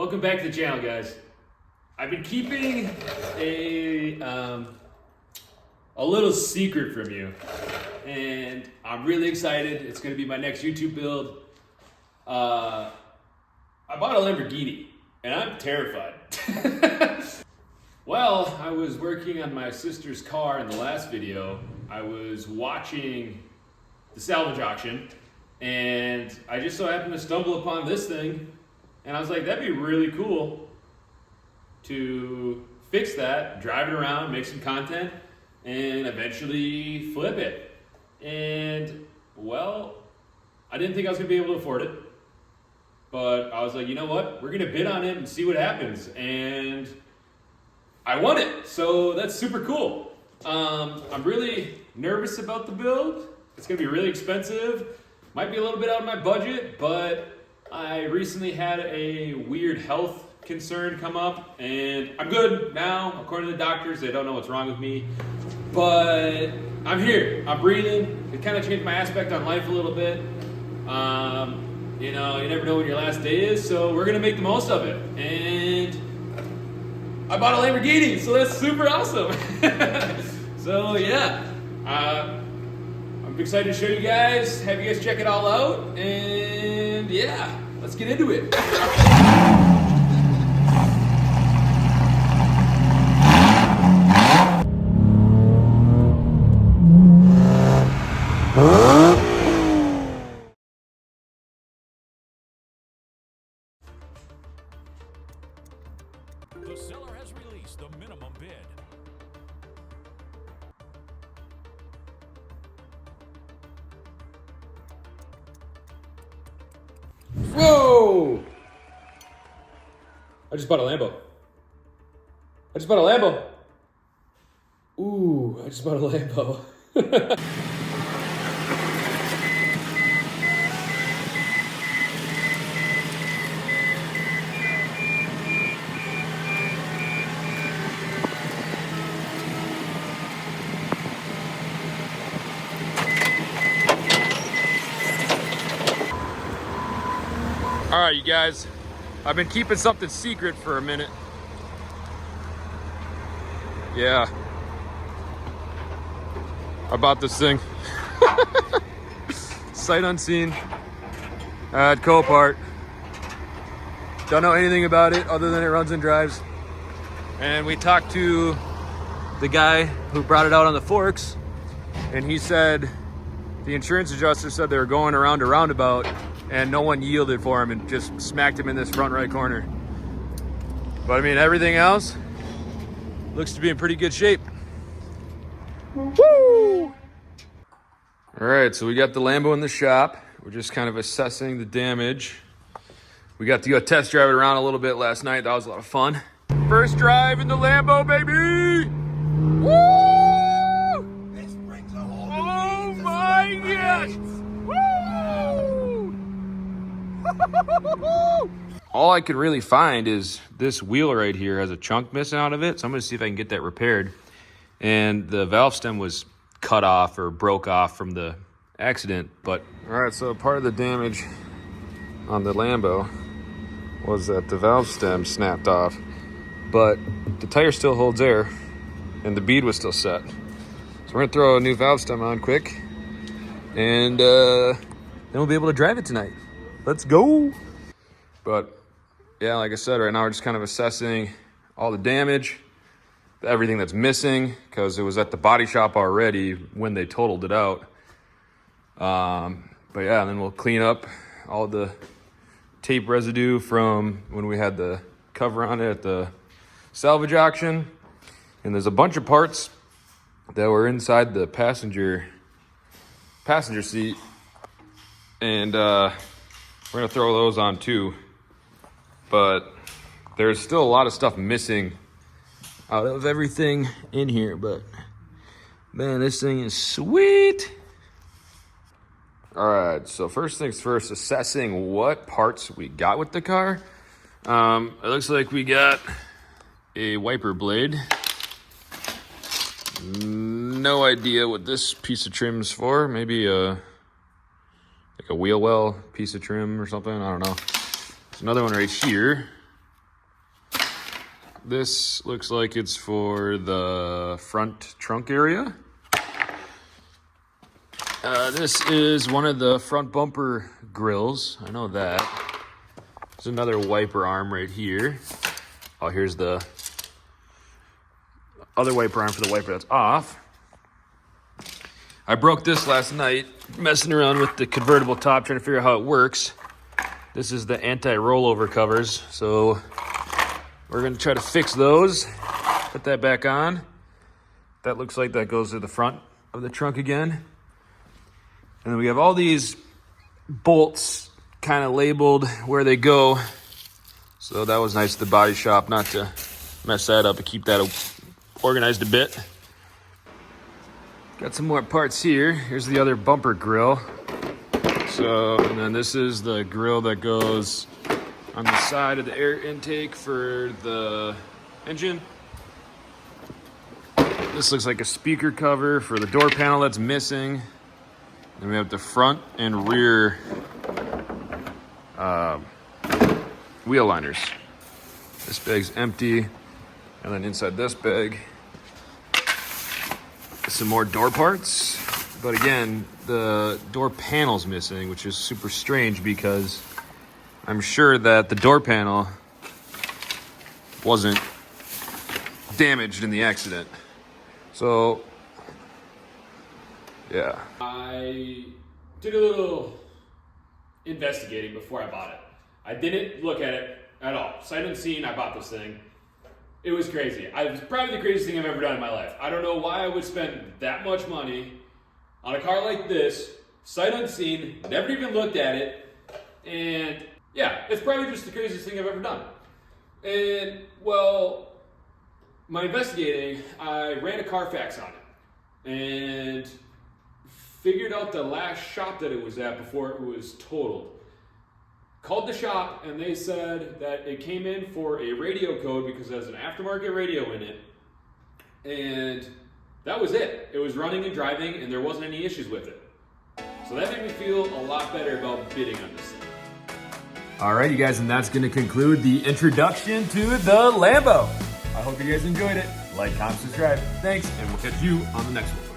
Welcome back to the channel, guys. I've been keeping a little secret from you, and I'm really excited. It's going to be my next YouTube build. I bought a Lamborghini, and I'm terrified. Well, I was working on my sister's car in the last video. I was watching the salvage auction, and I just so happened to stumble upon this thing. And I was like, that'd be really cool to fix that, drive it around, make some content, and eventually flip it. And, well, I didn't think I was going to be able to afford it. But I was like, you know what? We're going to bid on it and see what happens. And I won it. So that's super cool. I'm really nervous about the build. It's going to be really expensive. Might be a little bit out of my budget, but I recently had a weird health concern come up, and I'm good now. According to the doctors, they don't know what's wrong with me, but I'm here. I'm breathing. It kind of changed my aspect on life a little bit. You know, you never know when your last day is, so we're gonna make the most of it. And I bought a Lamborghini, so that's super awesome. So yeah, I'm excited to show you guys, have you guys check it all out, and yeah, let's get into it. The seller has released the minimum bid. Whoa! I just bought a Lambo. Ooh, I just bought a Lambo. All right, you guys, I've been keeping something secret for a minute. Yeah, I bought this thing. Sight unseen at Copart. Don't know anything about it other than it runs and drives. And we talked to the guy who brought it out on the forks, and he said the insurance adjuster said they were going around a roundabout and no one yielded for him and just smacked him in this front right corner. But I mean, everything else looks to be in pretty good shape. Woo! All right, so we got the Lambo in the shop. We're just kind of assessing the damage. We got to go test drive it around a little bit last night. That was a lot of fun. First drive in the Lambo, baby! Woo! This brings a whole new Oh meaning to my celebrate. gosh! All I could really find is this wheel right here has a chunk missing out of it. So I'm gonna see if I can get that repaired. And the valve stem was cut off or broke off from the accident. But all right, so part of the damage on the Lambo was that the valve stem snapped off, but the tire still holds air and the bead was still set. So we're gonna throw a new valve stem on quick, and then we'll be able to drive it tonight. Let's go. But yeah, like I said, right now we're just kind of assessing all the damage, everything that's missing, because it was at the body shop already when they totaled it out. But yeah, and then we'll clean up all the tape residue from when we had the cover on it at the salvage auction. And there's a bunch of parts that were inside the passenger seat, and we're gonna throw those on too. But there's still a lot of stuff missing out of everything in here. But man, this thing is sweet. All right, so first things first, assessing what parts we got with the car. It looks like we got a wiper blade. No idea what this piece of trim is for. Maybe like a wheel well piece of trim or something. I don't know. There's another one right here. This looks like it's for the front trunk area. This is one of the front bumper grills. I know that. There's another wiper arm right here. Oh, here's the other wiper arm for the wiper that's off. I broke this last night, messing around with the convertible top, trying to figure out how it works. This is the anti-rollover covers, so we're gonna try to fix those, put that back on. That looks like that goes to the front of the trunk again. And then we have all these bolts kind of labeled where they go. So that was nice at the body shop not to mess that up and keep that organized a bit. Got some more parts here. Here's the other bumper grill. So, and then this is the grill that goes on the side of the air intake for the engine. This looks like a speaker cover for the door panel that's missing. Then we have the front and rear wheel liners. This bag's empty. And then inside this bag, some more door parts. But again, the door panel's missing, which is super strange because I'm sure that the door panel wasn't damaged in the accident. So, yeah. I did a little investigating before I bought it. I didn't look at it at all. Sight unseen, I bought this thing. It was crazy. It was probably the craziest thing I've ever done in my life. I don't know why I would spend that much money on a car like this, sight unseen, never even looked at it, and yeah, it's probably just the craziest thing I've ever done. And, well, my investigating, I ran a Carfax on it, and figured out the last shop that it was at before it was totaled. Called the shop, and they said that it came in for a radio code because it has an aftermarket radio in it, and that was it. It was running and driving, and there wasn't any issues with it. So that made me feel a lot better about bidding on this thing. All right, you guys, and that's going to conclude the introduction to the Lambo. I hope you guys enjoyed it. Like, comment, subscribe. Thanks, and we'll catch you on the next one.